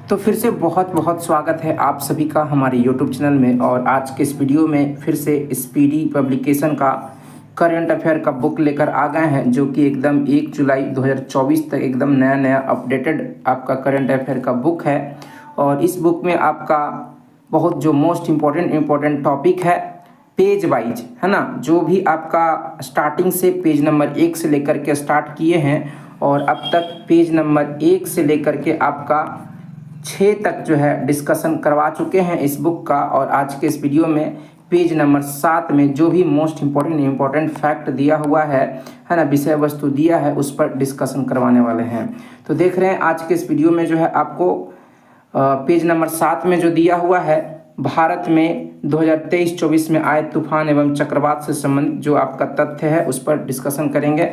तो फिर से बहुत बहुत स्वागत है आप सभी का हमारे YouTube चैनल में। और आज के इस वीडियो में फिर से स्पीडी पब्लिकेशन का करंट अफेयर का बुक लेकर आ गए हैं, जो कि एकदम 1 जुलाई 2024 तक एकदम नया नया अपडेटेड आपका करंट अफेयर का बुक है। और इस बुक में आपका बहुत जो मोस्ट इम्पॉर्टेंट टॉपिक है पेज वाइज है ना, जो भी आपका स्टार्टिंग से पेज नंबर 1 से लेकर के स्टार्ट किए हैं और अब तक पेज नंबर 1 से लेकर के आपका 6 तक जो है डिस्कशन करवा चुके हैं इस बुक का। और आज के इस वीडियो में पेज नंबर 7 में जो भी मोस्ट इम्पॉर्टेंट फैक्ट दिया हुआ है ना, विषय वस्तु दिया है, उस पर डिस्कशन करवाने वाले हैं। तो देख रहे हैं आज के इस वीडियो में जो है आपको पेज नंबर 7 में जो दिया हुआ है भारत में 2023-24 में आए तूफान एवं चक्रवात से संबंधित जो आपका तथ्य है उस पर डिस्कशन करेंगे।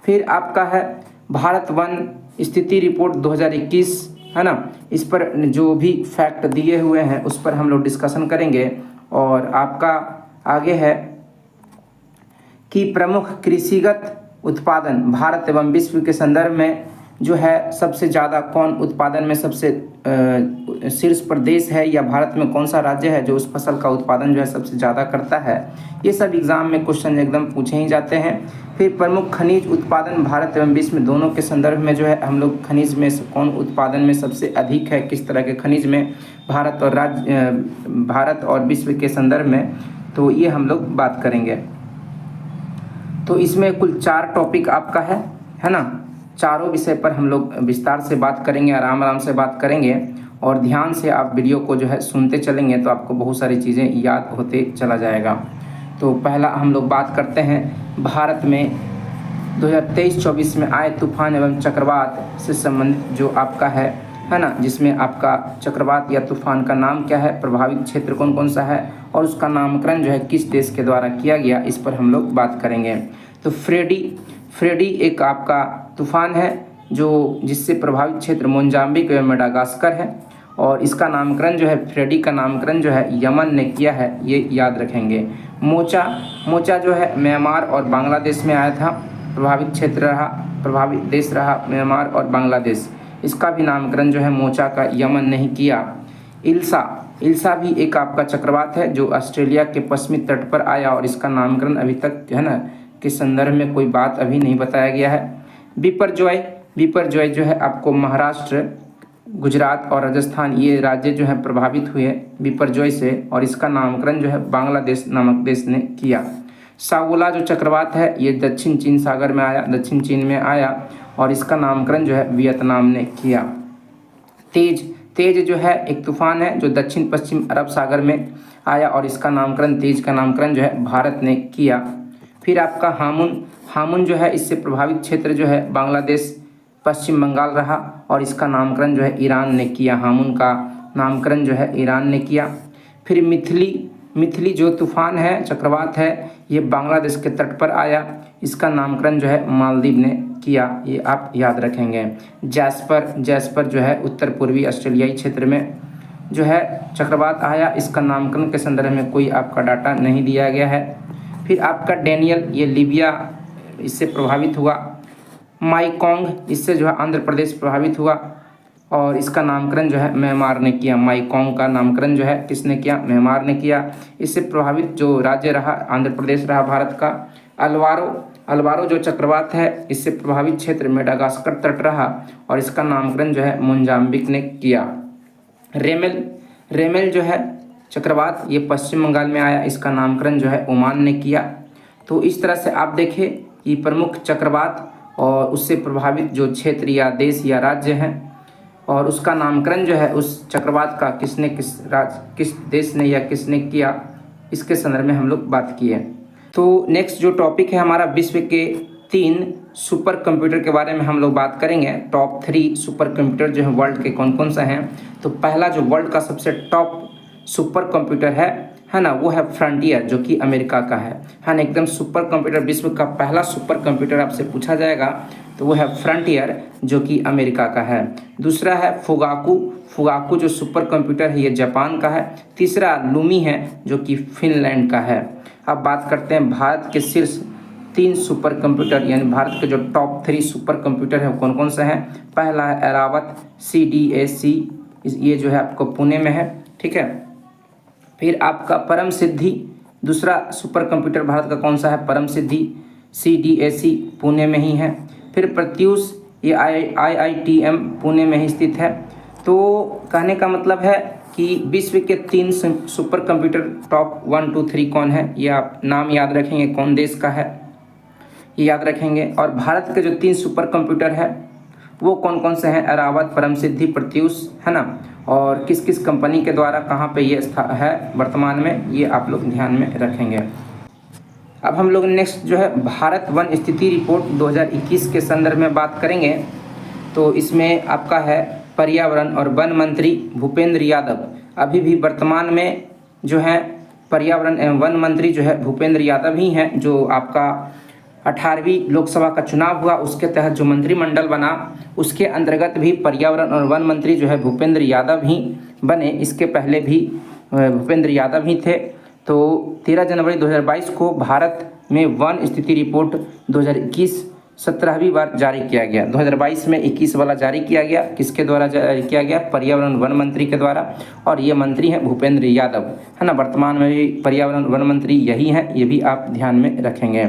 फिर आपका है भारत वन स्थिति रिपोर्ट 2021 है ना, इस पर जो भी फैक्ट दिए हुए हैं उस पर हम लोग डिस्कशन करेंगे। और आपका आगे है कि प्रमुख कृषिगत उत्पादन भारत एवं विश्व के संदर्भ में जो है सबसे ज़्यादा कौन उत्पादन में सबसे शीर्ष प्रदेश है, या भारत में कौन सा राज्य है जो उस फसल का उत्पादन जो है सबसे ज़्यादा करता है। ये सब एग्जाम में क्वेश्चन एकदम पूछे ही जाते हैं। फिर प्रमुख खनिज उत्पादन भारत एवं विश्व में दोनों के संदर्भ में जो है हम लोग खनिज में कौन उत्पादन में सबसे अधिक है, किस तरह के खनिज में भारत और विश्व के संदर्भ में, तो ये हम लोग बात करेंगे। तो इसमें कुल 4 टॉपिक आपका है ना, चारों विषय पर हम लोग विस्तार से बात करेंगे, आराम से बात करेंगे। और ध्यान से आप वीडियो को जो है सुनते चलेंगे तो आपको बहुत सारी चीज़ें याद होते चला जाएगा। तो पहला हम लोग बात करते हैं भारत में 2023-24 में आए तूफान एवं चक्रवात से संबंधित जो आपका है ना, जिसमें आपका चक्रवात या तूफान का नाम क्या है, प्रभावित क्षेत्र कौन कौन सा है और उसका नामकरण जो है किस देश के द्वारा किया गया, इस पर हम लोग बात करेंगे। तो फ्रेडी एक आपका तूफान है जिससे प्रभावित क्षेत्र मोजाम्बिक एवं मेडागास्कर है, और इसका नामकरण जो है फ्रेडी का नामकरण जो है यमन ने किया है, ये याद रखेंगे। मोचा जो है म्यांमार और बांग्लादेश में आया था, प्रभावित देश रहा म्यांमार और बांग्लादेश, इसका भी नामकरण जो है मोचा का यमन नहीं किया। इल्सा भी एक आपका चक्रवात है जो ऑस्ट्रेलिया के पश्चिमी तट पर आया और इसका नामकरण अभी तक है ना के संदर्भ में कोई बात अभी नहीं बताया गया है। बिपरजॉय जो है आपको महाराष्ट्र, गुजरात और राजस्थान ये राज्य जो है प्रभावित हुए बिपरजॉय से, और इसका नामकरण जो है बांग्लादेश नामक देश ने किया। सागोला जो चक्रवात है ये दक्षिण चीन में आया और इसका नामकरण जो है वियतनाम ने किया। तेज जो है एक तूफान है जो दक्षिण पश्चिम अरब सागर में आया और इसका नामकरण जो है भारत ने किया। फिर आपका हामुन जो है इससे प्रभावित क्षेत्र जो है बांग्लादेश पश्चिम बंगाल रहा और इसका नामकरण जो है ईरान ने किया, हामुन का नामकरण जो है ईरान ने किया। फिर मिथली जो तूफान है चक्रवात है ये बांग्लादेश के तट पर आया, इसका नामकरण जो है मालदीव ने किया, ये आप याद रखेंगे। जैस्पर जो है उत्तर पूर्वी ऑस्ट्रेलियाई क्षेत्र में जो है चक्रवात आया, इसका नामकरण के संदर्भ में कोई आपका डाटा नहीं दिया गया है। फिर आपका डेनियल ये लीबिया इससे प्रभावित हुआ। माईकोंग इससे जो है आंध्र प्रदेश प्रभावित हुआ और इसका नामकरण जो है म्यांमार ने किया। माईकोंग का नामकरण जो है किसने किया, म्यांमार ने किया। इससे प्रभावित जो राज्य रहा आंध्र प्रदेश रहा भारत का। अल्वारो जो चक्रवात है इससे प्रभावित क्षेत्र मेडागास्कर तट रहा और इसका नामकरण जो है मोजाम्बिक ने किया। रेमेल जो है चक्रवात ये पश्चिम बंगाल में आया, इसका नामकरण जो है ओमान ने किया। तो इस तरह से आप देखें कि प्रमुख चक्रवात और उससे प्रभावित जो क्षेत्र या देश या राज्य हैं और उसका नामकरण जो है उस चक्रवात का किस देश ने या किसने किया, इसके संदर्भ में हम लोग बात किए। तो नेक्स्ट जो टॉपिक है हमारा विश्व के 3 सुपर कंप्यूटर के बारे में हम लोग बात करेंगे। टॉप 3 सुपर कंप्यूटर जो है वर्ल्ड के कौन कौन सा हैं। तो पहला जो वर्ल्ड का सबसे टॉप सुपर कंप्यूटर है ना, वो है फ्रंटियर जो कि अमेरिका का है ना, एकदम सुपर कंप्यूटर विश्व का पहला सुपर कंप्यूटर आपसे पूछा जाएगा तो वो है फ्रंटियर जो कि अमेरिका का है। दूसरा है फुगाकू जो सुपर कंप्यूटर है ये जापान का है। तीसरा लूमी है जो कि फिनलैंड का है। अब बात करते हैं भारत के शीर्ष 3 सुपर कंप्यूटर, यानी भारत के जो टॉप 3 सुपर कंप्यूटर है कौन कौन से हैं। पहला है एरावत CDAC ये जो है आपको पुणे में है, ठीक है। फिर आपका परम सिद्धि, दूसरा सुपर कंप्यूटर भारत का कौन सा है? परम सिद्धि CDAC पुणे में ही है। फिर प्रत्यूष, ये IITM पुणे में ही स्थित है। तो कहने का मतलब है कि विश्व के 3 सुपर कंप्यूटर टॉप 1 2 3 कौन है, ये आप नाम याद रखेंगे, कौन देश का है ये याद रखेंगे। और भारत के जो 3 सुपर कंप्यूटर है वो कौन कौन से हैं? ऐरावत, परम सिद्धि, प्रत्यूष, है ना। और किस किस कंपनी के द्वारा कहाँ पे ये है वर्तमान में, ये आप लोग ध्यान में रखेंगे। अब हम लोग नेक्स्ट जो है भारत वन स्थिति रिपोर्ट 2021 के संदर्भ में बात करेंगे। तो इसमें आपका है पर्यावरण और वन मंत्री भूपेंद्र यादव, अभी भी वर्तमान में जो है पर्यावरण एवं वन मंत्री जो है भूपेंद्र यादव ही हैं। जो आपका 18वीं लोकसभा का चुनाव हुआ उसके तहत जो मंत्रिमंडल बना उसके अंतर्गत भी पर्यावरण और वन मंत्री जो है भूपेंद्र यादव ही बने। इसके पहले भी भूपेंद्र यादव ही थे। तो 13 जनवरी 2022 को भारत में वन स्थिति रिपोर्ट 2021 17वीं बार जारी किया गया। 2022 में 21 वाला जारी किया गया। किसके द्वारा जारी किया गया? पर्यावरण वन मंत्री के द्वारा। और ये मंत्री हैं भूपेंद्र यादव, है ना। वर्तमान में भी पर्यावरण वन मंत्री यही हैं, ये भी आप ध्यान में रखेंगे।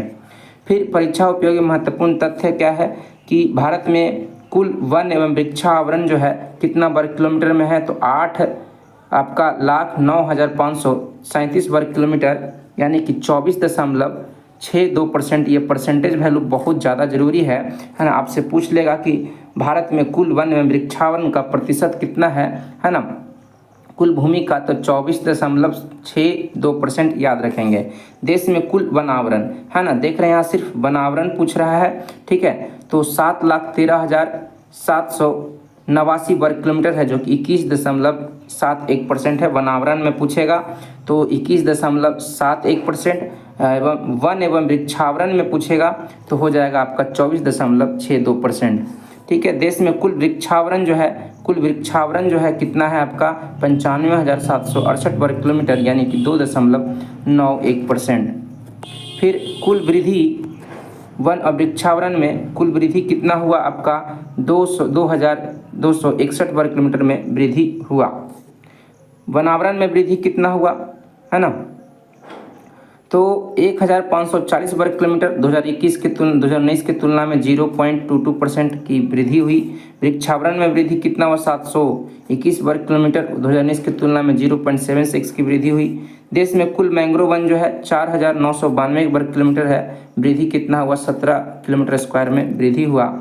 फिर परीक्षा उपयोगी महत्वपूर्ण तथ्य क्या है कि भारत में कुल वन एवं वृक्षावरण जो है कितना वर्ग किलोमीटर में है? तो 8,09,537 वर्ग किलोमीटर, यानी कि 24.62%। ये परसेंटेज वैल्यू बहुत ज़्यादा जरूरी है ना। आपसे पूछ लेगा कि भारत में कुल वन एवं वृक्षावरण का प्रतिशत कितना है ना, कुल भूमि का, तो 24.62% याद रखेंगे। देश में कुल वनावरण, है ना, देख रहे हैं यहाँ सिर्फ वनावरण पूछ रहा है, ठीक है। तो 7,13,789 वर्ग किलोमीटर है, जो कि 21.71% है। वनावरण में पूछेगा तो 21.71%, एवं वन एवं वृक्षावरण में पूछेगा तो हो जाएगा आपका 24.62%, ठीक है। देश में कुल वृक्षावरण जो है कितना है आपका? 95,768 वर्ग किलोमीटर, यानी कि 2.91%। फिर कुल वृद्धि वन और वृक्षावरण में कुल वृद्धि कितना हुआ आपका? 2,261 वर्ग किलोमीटर में वृद्धि हुआ। वनावरण में वृद्धि कितना हुआ, है ना? तो 1,540 वर्ग किलोमीटर 2019 की तुलना में 0.22% की वृद्धि हुई। वृक्षावरण में वृद्धि कितना हुआ? 721 वर्ग किलोमीटर 2019 की तुलना में 0.76 की वृद्धि हुई। देश में कुल मैंग्रोव वन जो है 4,992 वर्ग किलोमीटर है, वृद्धि कितना हुआ? 17 किलोमीटर स्क्वायर में वृद्धि हुआ।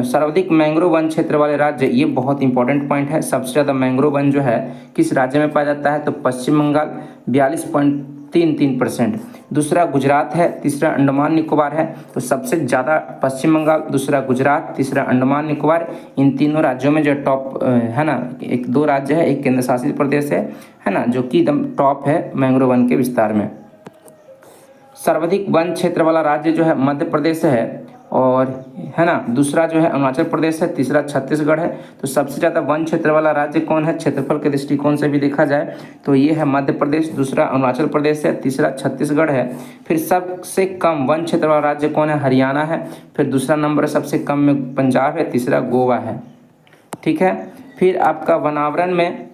सर्वाधिक मैंग्रोव वन क्षेत्र वाले राज्य, ये बहुत इंपॉर्टेंट पॉइंट है। सबसे ज़्यादा मैंग्रोव वन जो है किस राज्य में पाया जाता है? तो पश्चिम बंगाल 42.33%। दूसरा गुजरात है, तीसरा अंडमान निकोबार है। तो सबसे ज़्यादा पश्चिम बंगाल, दूसरा गुजरात, तीसरा अंडमान निकोबार, इन तीनों राज्यों में जो टॉप है ना, 1-2 राज्य है, एक केंद्र शासित प्रदेश है ना, जो कि एकदम टॉप है मैंग्रोव वन के विस्तार में। सर्वाधिक वन क्षेत्र वाला राज्य जो है मध्य प्रदेश है, और है ना, दूसरा जो है अरुणाचल प्रदेश है, तीसरा छत्तीसगढ़ है। तो सबसे ज़्यादा वन क्षेत्र वाला राज्य कौन है? क्षेत्रफल के दृष्टिकोण से भी देखा जाए तो ये है मध्य प्रदेश, दूसरा अरुणाचल प्रदेश है, तीसरा छत्तीसगढ़ है। फिर सबसे कम वन क्षेत्र वाला राज्य कौन है? हरियाणा है। फिर दूसरा नंबर सबसे कम में पंजाब है, तीसरा गोवा है, ठीक है। फिर आपका वनावरण में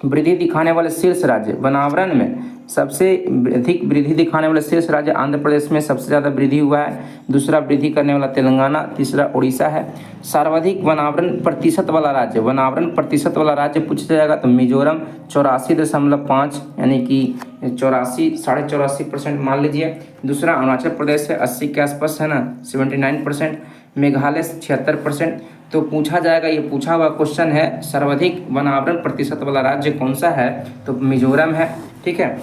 वृद्धि दिखाने वाले शीर्ष राज्य, वनावरण में सबसे अधिक वृद्धि दिखाने वाले शीर्ष राज्य आंध्र प्रदेश में सबसे ज़्यादा वृद्धि हुआ है। दूसरा वृद्धि करने वाला तेलंगाना, तीसरा उड़ीसा है। सर्वाधिक वनावरण प्रतिशत वाला राज्य, वनावरण प्रतिशत वाला राज्य पूछा जाएगा तो मिजोरम 84.5, यानी कि 84.84% मान लीजिए। दूसरा अरुणाचल प्रदेश है 80 के आसपास, है ना, 79%। मेघालय 76%। तो पूछा जाएगा, ये पूछा हुआ क्वेश्चन है, सर्वाधिक वनावरण प्रतिशत वाला राज्य कौन सा है? तो मिजोरम है, ठीक है।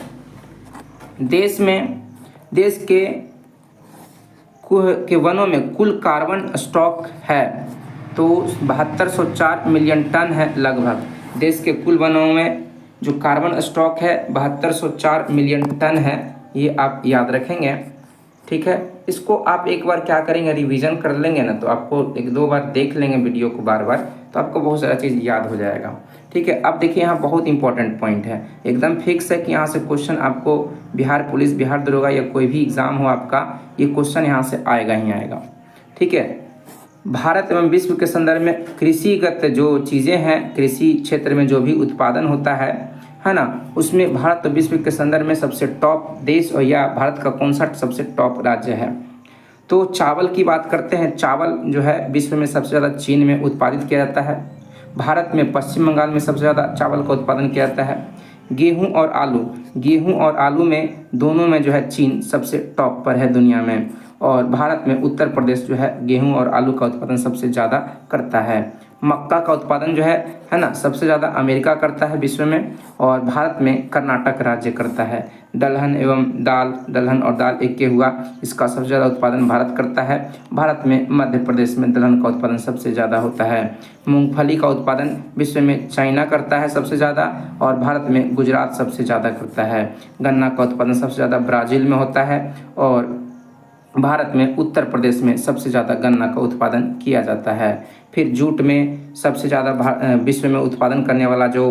देश के वनों में कुल कार्बन स्टॉक है तो 7204 मिलियन टन है लगभग। देश के कुल वनों में जो कार्बन स्टॉक है 7204 मिलियन टन है, ये आप याद रखेंगे, ठीक है। इसको आप एक बार क्या करेंगे, रिवीजन कर लेंगे ना, तो आपको 1-2 बार देख लेंगे वीडियो को बार बार, तो आपको बहुत सारा चीज़ याद हो जाएगा, ठीक है। अब देखिए यहाँ बहुत इंपॉर्टेंट पॉइंट है, एकदम फिक्स है कि यहाँ से क्वेश्चन आपको बिहार पुलिस, बिहार दरोगा या कोई भी एग्ज़ाम हो आपका, ये क्वेश्चन यहाँ से आएगा ही आएगा, ठीक है। भारत एवं विश्व के संदर्भ में कृषिगत जो चीज़ें हैं, कृषि क्षेत्र में जो भी उत्पादन होता है ना, उसमें भारत और विश्व के संदर्भ में सबसे टॉप देश और या भारत का कौन सा सबसे टॉप राज्य है। तो चावल की बात करते हैं। चावल जो है विश्व में सबसे ज़्यादा चीन में उत्पादित किया जाता है। भारत में पश्चिम बंगाल में सबसे ज़्यादा चावल का उत्पादन किया जाता है। गेहूं और आलू में दोनों में जो है चीन सबसे टॉप पर है दुनिया में। और भारत में उत्तर प्रदेश जो है गेहूं और आलू का उत्पादन सबसे ज़्यादा करता है। मक्का का उत्पादन जो है ना, सबसे ज़्यादा अमेरिका करता है विश्व में, और भारत में कर्नाटक राज्य करता है। दलहन और दाल एक के हुआ, इसका सबसे ज़्यादा उत्पादन भारत करता है। भारत में मध्य प्रदेश में दलहन का उत्पादन सबसे ज़्यादा होता है। मूंगफली का उत्पादन विश्व में चाइना करता है सबसे ज़्यादा, और भारत में गुजरात सबसे ज़्यादा करता है। गन्ना का उत्पादन सबसे ज़्यादा ब्राज़ील में होता है, और भारत में उत्तर प्रदेश में सबसे ज़्यादा गन्ना का उत्पादन किया जाता है। फिर जूट में सबसे ज़्यादा विश्व में उत्पादन करने वाला जो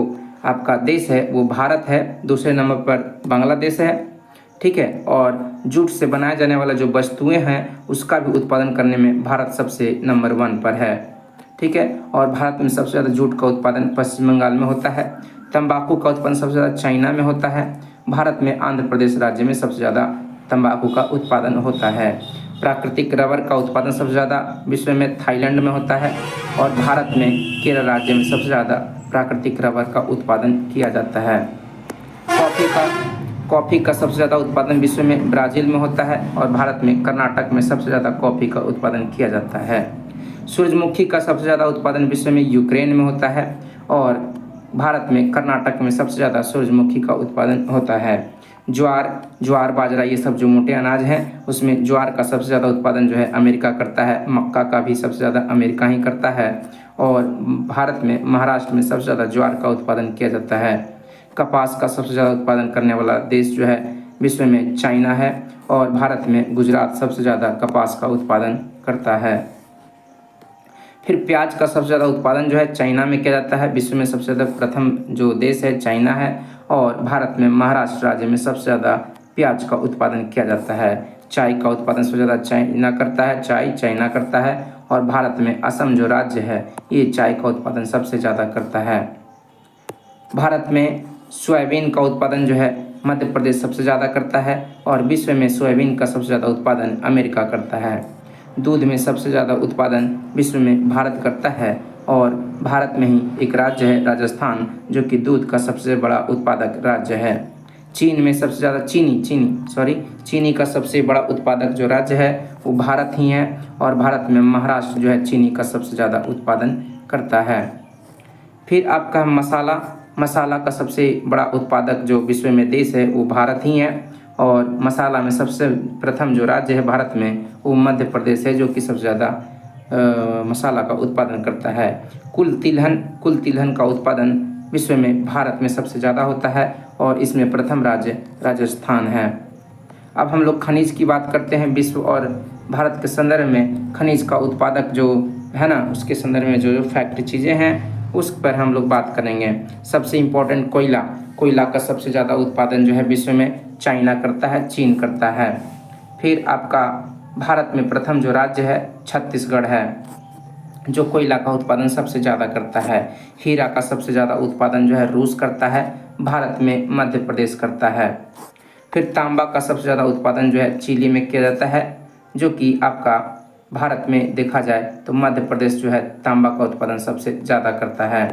आपका देश है वो भारत है। दूसरे नंबर पर बांग्लादेश है, ठीक है। और जूट से बनाए जाने वाला जो वस्तुएं हैं उसका भी उत्पादन करने में भारत सबसे नंबर 1 पर है, ठीक है। और भारत में सबसे ज़्यादा जूट का उत्पादन पश्चिम बंगाल में होता है। तंबाकू का उत्पादन सबसे ज़्यादा चाइना में होता है। भारत में आंध्र प्रदेश राज्य में सबसे ज़्यादा तंबाकू का उत्पादन होता है। प्राकृतिक रबर का उत्पादन सबसे ज़्यादा विश्व में थाईलैंड में होता है, और भारत में केरल राज्य में सबसे ज़्यादा प्राकृतिक रबर का उत्पादन किया जाता है। कॉफ़ी का सबसे ज़्यादा उत्पादन विश्व में ब्राज़ील में होता है, और भारत में कर्नाटक में सबसे ज़्यादा कॉफ़ी का उत्पादन किया जाता है। सूरजमुखी का सबसे ज़्यादा उत्पादन विश्व में यूक्रेन में होता है, और भारत में कर्नाटक में सबसे ज़्यादा सूरजमुखी का उत्पादन होता है। ज्वार बाजरा ये सब जो मोटे अनाज हैं उसमें ज्वार का सबसे ज़्यादा उत्पादन जो है अमेरिका करता है। मक्का का भी सबसे ज़्यादा अमेरिका ही करता है, और भारत में महाराष्ट्र में सबसे ज़्यादा ज्वार का उत्पादन किया जाता है। कपास का सबसे ज़्यादा उत्पादन करने वाला देश जो है विश्व में चाइना है, और भारत में गुजरात सबसे ज़्यादा कपास का उत्पादन करता है। फिर प्याज का सबसे ज़्यादा उत्पादन जो है चाइना में किया जाता है। विश्व में सबसे ज़्यादा प्रथम जो देश है चाइना है, और भारत में महाराष्ट्र राज्य में सबसे ज़्यादा प्याज का उत्पादन किया जाता है। चाय का उत्पादन सबसे ज़्यादा चाइना करता है, चाइना करता है, और भारत में असम जो राज्य है ये चाय का उत्पादन सबसे ज़्यादा करता है। भारत में सोयाबीन का उत्पादन जो है मध्य प्रदेश सबसे ज़्यादा करता है, और विश्व में सोयाबीन का सबसे ज़्यादा उत्पादन अमेरिका करता है। दूध में सबसे ज़्यादा उत्पादन विश्व में भारत करता है, और भारत में ही एक राज्य है राजस्थान जो कि दूध का सबसे बड़ा उत्पादक राज्य है। चीन में सबसे ज़्यादा चीनी का सबसे बड़ा उत्पादक जो राज्य है वो भारत ही है, और भारत में महाराष्ट्र जो है चीनी का सबसे ज़्यादा उत्पादन करता है। फिर आपका मसाला का सबसे बड़ा उत्पादक जो विश्व में देश है वो भारत ही है, और मसाला में सबसे प्रथम जो राज्य है भारत में वो मध्य प्रदेश है जो कि सबसे ज़्यादा मसाला का उत्पादन करता है। कुल तिलहन का उत्पादन विश्व में भारत में सबसे ज़्यादा होता है, और इसमें प्रथम राज्य राजस्थान है। अब हम लोग खनिज की बात करते हैं। विश्व और भारत के संदर्भ में खनिज का उत्पादक जो है ना उसके संदर्भ में जो फैक्ट्री चीज़ें हैं उस पर हम लोग बात करेंगे। सबसे इम्पोर्टेंट कोयला का सबसे ज़्यादा उत्पादन जो है विश्व में चाइना करता है, चीन करता है। फिर आपका भारत में प्रथम जो राज्य है छत्तीसगढ़ है जो कोयला का उत्पादन सबसे ज़्यादा करता है। हीरा का सबसे ज़्यादा उत्पादन जो है रूस करता है, भारत में मध्य प्रदेश करता है। फिर तांबा का सबसे ज़्यादा उत्पादन जो है चिली में किया जाता है, जो कि आपका भारत में देखा जाए तो मध्य प्रदेश जो है तांबा का उत्पादन सबसे ज़्यादा करता है।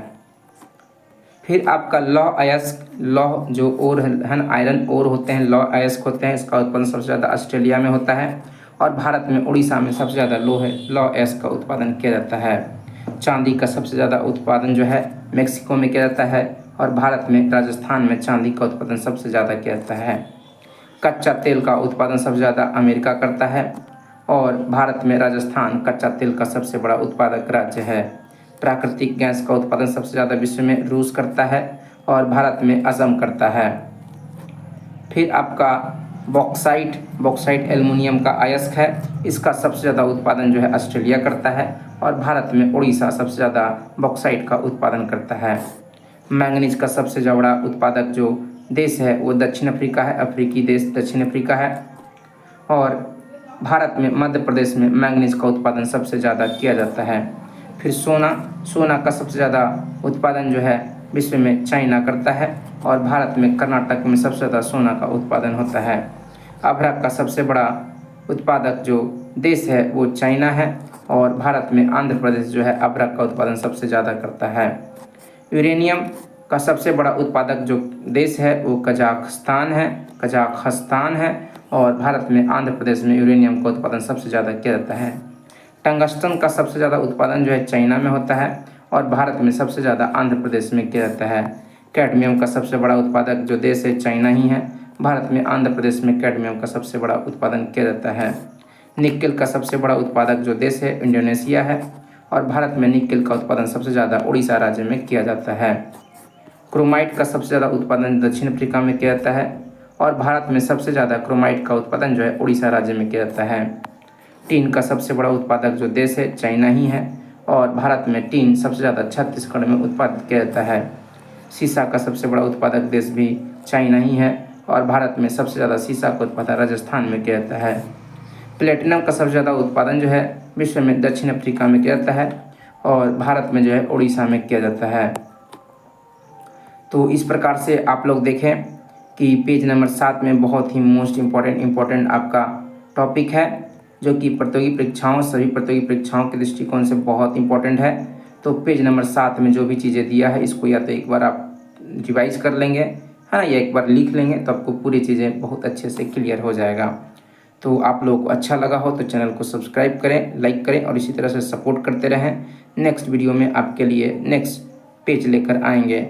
फिर आपका लौह जो ओर है ना, आयरन ओर होते हैं, लौह अयस्क होते हैं, इसका उत्पादन सबसे ज़्यादा ऑस्ट्रेलिया में होता है, और भारत में उड़ीसा में सबसे ज़्यादा लौह अयस्क का उत्पादन किया जाता है। चांदी का सबसे ज़्यादा उत्पादन जो है मेक्सिको में किया जाता है, और भारत में राजस्थान में चांदी का उत्पादन सबसे ज़्यादा किया जाता है। कच्चा तेल का उत्पादन सबसे ज़्यादा अमेरिका करता है, और भारत में राजस्थान कच्चा तेल का सबसे बड़ा उत्पादक राज्य है। प्राकृतिक गैस का उत्पादन सबसे ज़्यादा विश्व में रूस करता है, और भारत में असम करता है। फिर आपका बॉक्साइट एल्युमिनियम का अयस्क है, इसका सबसे ज़्यादा उत्पादन जो है ऑस्ट्रेलिया करता है, और भारत में उड़ीसा सबसे ज़्यादा बॉक्साइट का उत्पादन करता है। मैंगनीज का सबसे बड़ा उत्पादक जो देश है वो दक्षिण अफ्रीका है, अफ्रीकी देश दक्षिण अफ्रीका है। और भारत में मध्य प्रदेश में मैंगनीज का उत्पादन सबसे ज़्यादा किया जाता है। फिर सोना का सबसे ज़्यादा उत्पादन जो है विश्व में चाइना करता है और भारत में कर्नाटक में सबसे ज़्यादा सोना का उत्पादन होता है। अभ्रक का सबसे बड़ा उत्पादक जो देश है वो चाइना है और भारत में आंध्र प्रदेश जो है अभ्रक का उत्पादन सबसे ज़्यादा करता है। यूरेनियम का सबसे बड़ा उत्पादक जो देश है वो कजाकिस्तान है और भारत में आंध्र प्रदेश में यूरेनियम का उत्पादन सबसे ज़्यादा किया जाता है। टंगस्टन का सबसे ज़्यादा उत्पादन जो है चाइना में होता है और भारत में सबसे ज़्यादा आंध्र प्रदेश में किया जाता है। कैडमियम का सबसे बड़ा उत्पादक जो देश है चाइना ही है, भारत में आंध्र प्रदेश में कैडमियम का सबसे बड़ा उत्पादन किया जाता है। निकेल का सबसे बड़ा उत्पादक जो देश है इंडोनेशिया है और भारत में निकेल का उत्पादन सबसे ज़्यादा उड़ीसा राज्य में किया जाता है। क्रोमाइट का सबसे ज़्यादा उत्पादन दक्षिण अफ्रीका में किया जाता है और भारत में सबसे ज़्यादा क्रोमाइट का उत्पादन जो है उड़ीसा राज्य में किया जाता है। टीन का सबसे बड़ा उत्पादक जो देश है चाइना ही है और भारत में टीन सबसे ज़्यादा छत्तीसगढ़ में उत्पादित किया जाता है। सीसा का सबसे बड़ा उत्पादक देश भी चाइना ही है और भारत में सबसे ज़्यादा सीसा का उत्पादन राजस्थान में किया जाता है। प्लेटिनम का सबसे ज़्यादा उत्पादन जो है विश्व में दक्षिण अफ्रीका में किया जाता है और भारत में जो है उड़ीसा में किया जाता है। तो इस प्रकार से आप लोग देखें कि पेज नंबर 7 में बहुत ही मोस्ट इम्पॉर्टेंट आपका टॉपिक है जो कि प्रतियोगी परीक्षाओं सभी प्रतियोगी परीक्षाओं के दृष्टिकोण से बहुत इंपॉर्टेंट है। तो पेज नंबर 7 में जो भी चीज़ें दिया है इसको या तो एक बार आप रिवाइज कर लेंगे है ना, या एक बार लिख लेंगे तो आपको पूरी चीज़ें बहुत अच्छे से क्लियर हो जाएगा। तो आप लोगों को अच्छा लगा हो तो चैनल को सब्सक्राइब करें, लाइक करें और इसी तरह से सपोर्ट करते रहें। नेक्स्ट वीडियो में आपके लिए नेक्स्ट पेज लेकर आएंगे।